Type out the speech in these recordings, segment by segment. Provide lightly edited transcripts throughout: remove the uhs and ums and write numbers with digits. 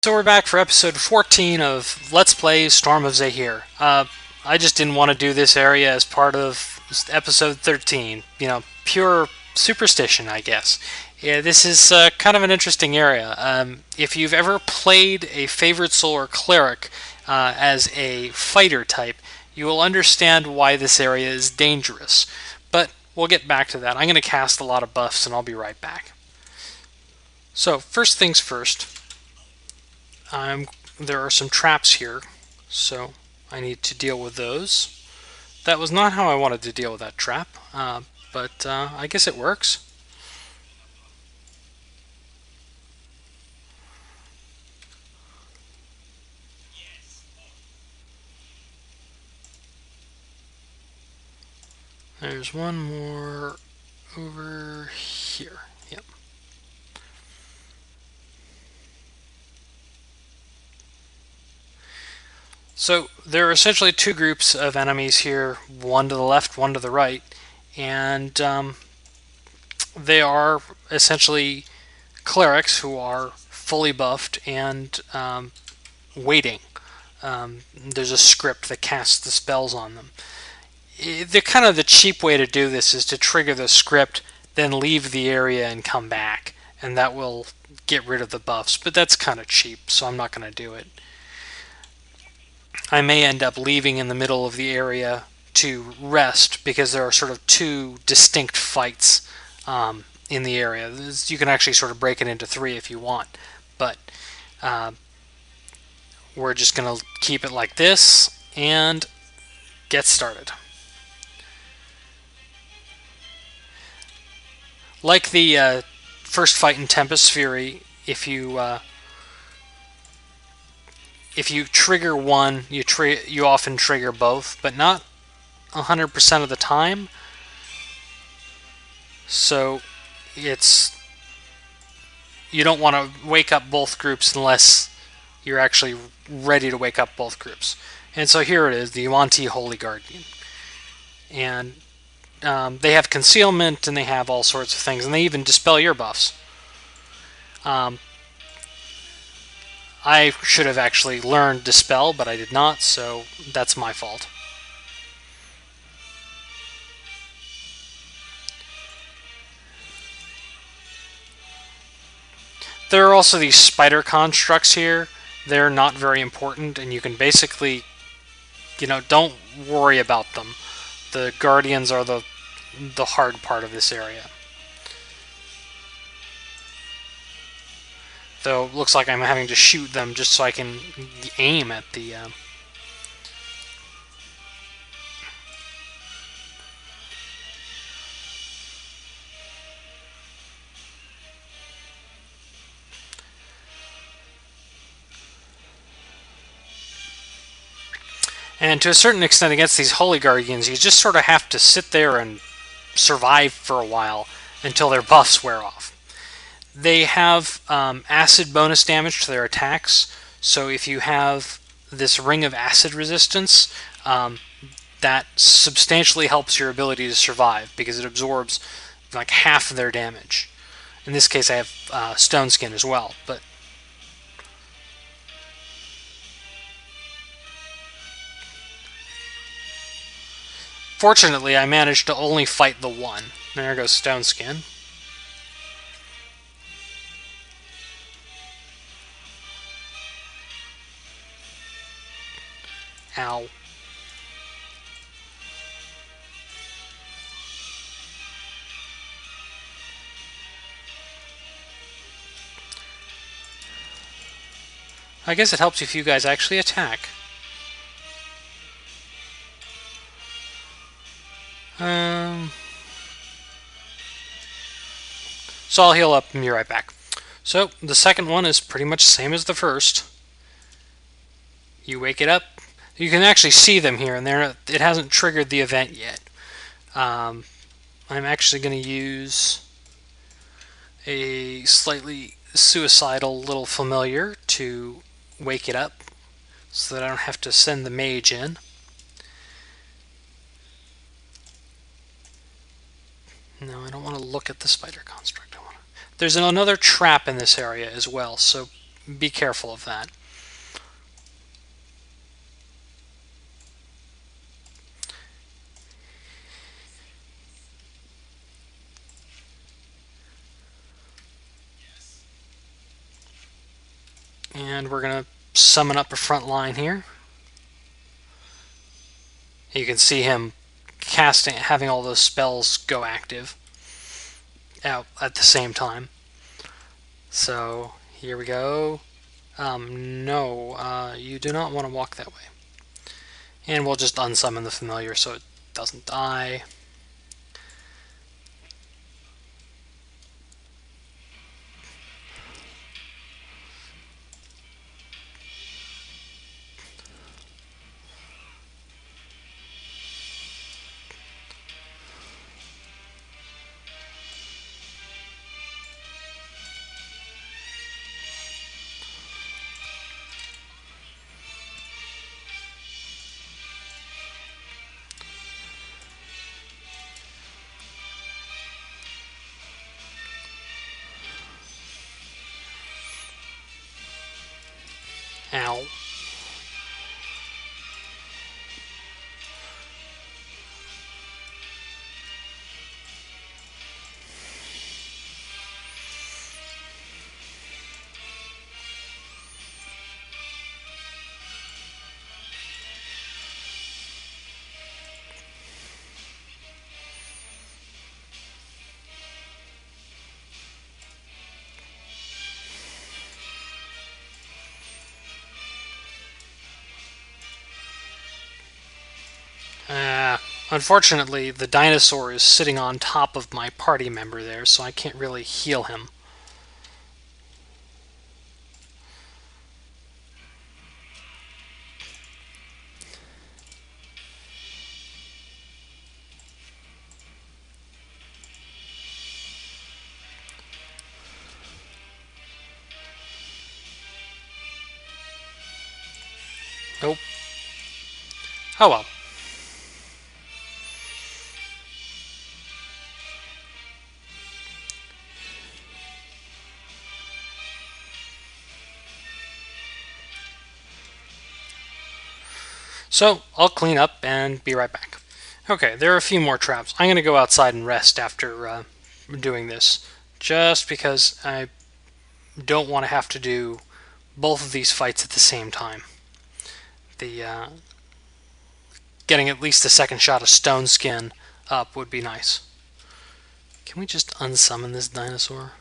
So we're back for episode 14 of Let's Play Storm of Zehir. I just didn't want to do this area as part of episode 13. You know, pure superstition, I guess. Yeah, this is kind of an interesting area. If you've ever played a Favored Soul or Cleric as a fighter type, you will understand why this area is dangerous. But we'll get back to that. I'm going to cast a lot of buffs and I'll be right back. So, first things first. There are some traps here, so I need to deal with those. That was not how I wanted to deal with that trap, but I guess it works. There's one more over here. Yep. So there are essentially two groups of enemies here, one to the left, one to the right, and they are essentially clerics who are fully buffed and waiting. There's a script that casts the spells on them. The cheap way to do this is to trigger the script, then leave the area and come back, and that will get rid of the buffs, but that's kind of cheap, so I'm not going to do it. I may end up leaving in the middle of the area to rest because there are sort of two distinct fights in the area. You can actually sort of break it into three if you want, but we're just going to keep it like this and get started. Like the first fight in Tempest Fury, if you trigger one, you often trigger both, but not 100% of the time. So you don't want to wake up both groups unless you're actually ready to wake up both groups. And so here it is, the Yuan-Ti Holy Guardian. And they have concealment, and they have all sorts of things, and they even dispel your buffs. I should have actually learned Dispel, but I did not, so that's my fault. There are also these spider constructs here. They're not very important, and you can basically, don't worry about them. The Guardians are the hard part of this area. Though it looks like I'm having to shoot them just so I can aim at the... And to a certain extent against these Holy Guardians, you just sort of have to sit there and survive for a while until their buffs wear off. They have acid bonus damage to their attacks, so if you have this ring of acid resistance, that substantially helps your ability to survive because it absorbs like half of their damage. In this case, I have Stone Skin as well, but fortunately, I managed to only fight the one. There goes Stone Skin. Ow. I guess it helps if you guys actually attack. So I'll heal up and be right back. So the second one is pretty much the same as the first. You wake it up. You can actually see them here, and it hasn't triggered the event yet. I'm actually going to use a slightly suicidal little familiar to wake it up so that I don't have to send the mage in. No, I don't want to look at the spider construct. There's another trap in this area as well, so be careful of that. And we're going to summon up a front line here. You can see him casting, having all those spells go active out at the same time. So here we go. No, you do not want to walk that way. And we'll just unsummon the familiar so it doesn't die. Ow. Unfortunately, the dinosaur is sitting on top of my party member there, so I can't really heal him. Nope. Oh well. So, I'll clean up and be right back. Okay, there are a few more traps. I'm going to go outside and rest after doing this, just because I don't want to have to do both of these fights at the same time. The getting at least a second shot of stone skin up would be nice. Can we just unsummon this dinosaur?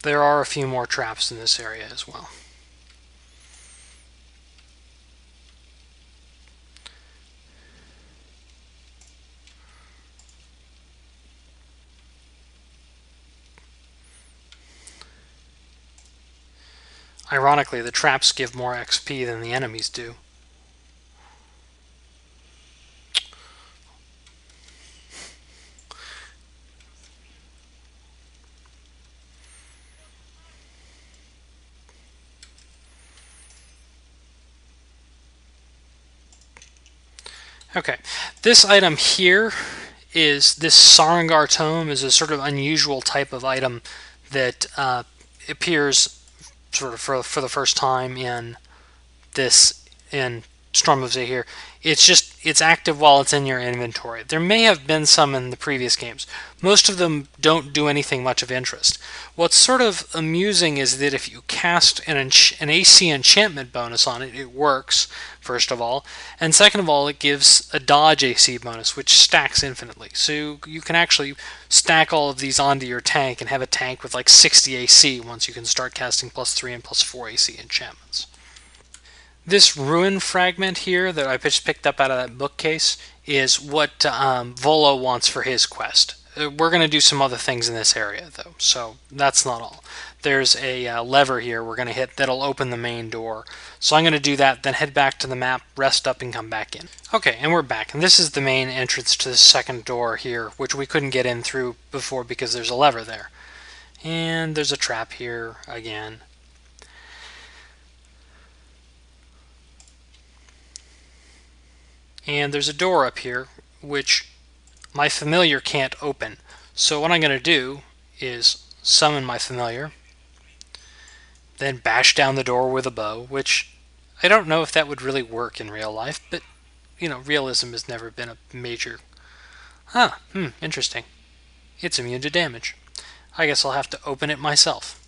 There are a few more traps in this area as well. Ironically, the traps give more XP than the enemies do. Okay, this item here is this Sarangar tome is a sort of unusual type of item that appears sort of for the first time in Storm of Zehir. It's active while it's in your inventory. There may have been some in the previous games. Most of them don't do anything much of interest. What's sort of amusing is that if you cast an AC enchantment bonus on it, it works, first of all. And second of all, it gives a dodge AC bonus, which stacks infinitely. So you can actually stack all of these onto your tank and have a tank with like 60 AC once you can start casting +3 and +4 AC enchantments. This ruin fragment here that I just picked up out of that bookcase is what Volo wants for his quest. We're going to do some other things in this area, though, so that's not all. There's a lever here we're going to hit that'll open the main door. So I'm going to do that, then head back to the map, rest up, and come back in. Okay, and we're back. And this is the main entrance to the second door here, which we couldn't get in through before because there's a lever there. And there's a trap here again. And there's a door up here, which my familiar can't open. So what I'm going to do is summon my familiar, then bash down the door with a bow, which I don't know if that would really work in real life, but, realism has never been a major... interesting. It's immune to damage. I guess I'll have to open it myself.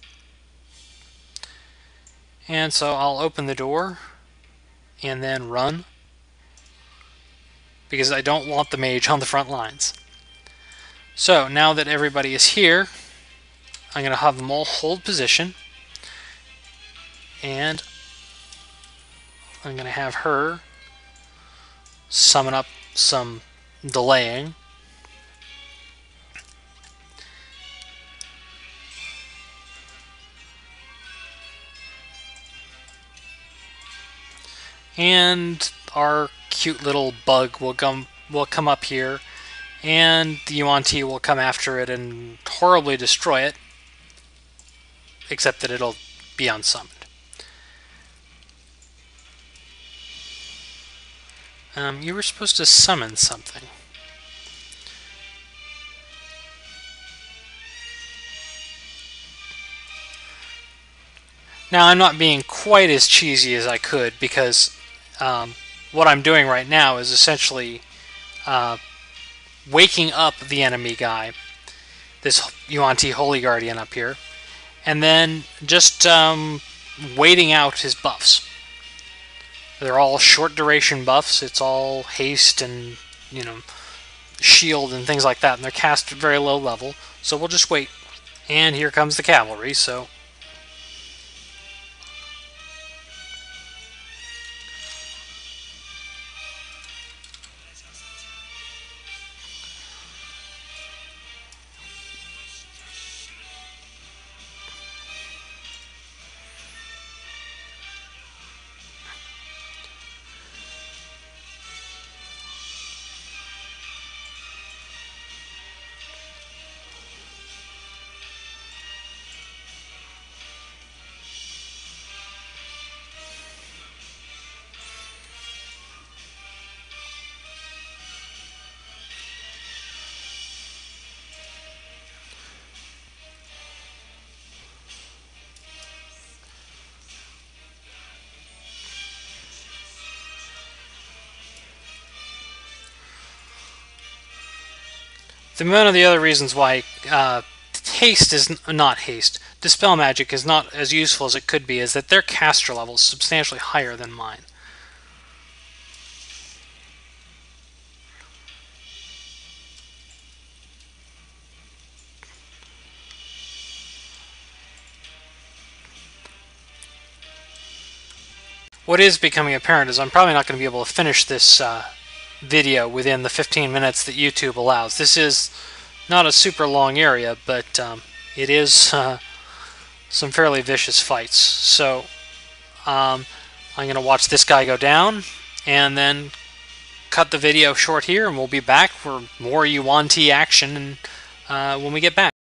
And so I'll open the door and then run, because I don't want the mage on the front lines. So now that everybody is here, I'm going to have them all hold position, and I'm going to have her summon up some delaying. And our cute little bug will come up here, and the Yuan-Ti will come after it and horribly destroy it, except that it'll be unsummoned. You were supposed to summon something. Now, I'm not being quite as cheesy as I could, because what I'm doing right now is essentially waking up the enemy guy, this Yuan-Ti Holy Guardian up here, and then just waiting out his buffs. They're all short duration buffs. It's all haste and, shield and things like that, and they're cast at very low level, so we'll just wait. And here comes the cavalry, so... One of the other reasons why haste is not haste. Dispel magic is not as useful as it could be is that their caster level is substantially higher than mine. What is becoming apparent is I'm probably not going to be able to finish this video within the 15 minutes that YouTube allows. This is not a super long area, but it is some fairly vicious fights. So I'm going to watch this guy go down and then cut the video short here, and we'll be back for more Yuan-Ti action when we get back.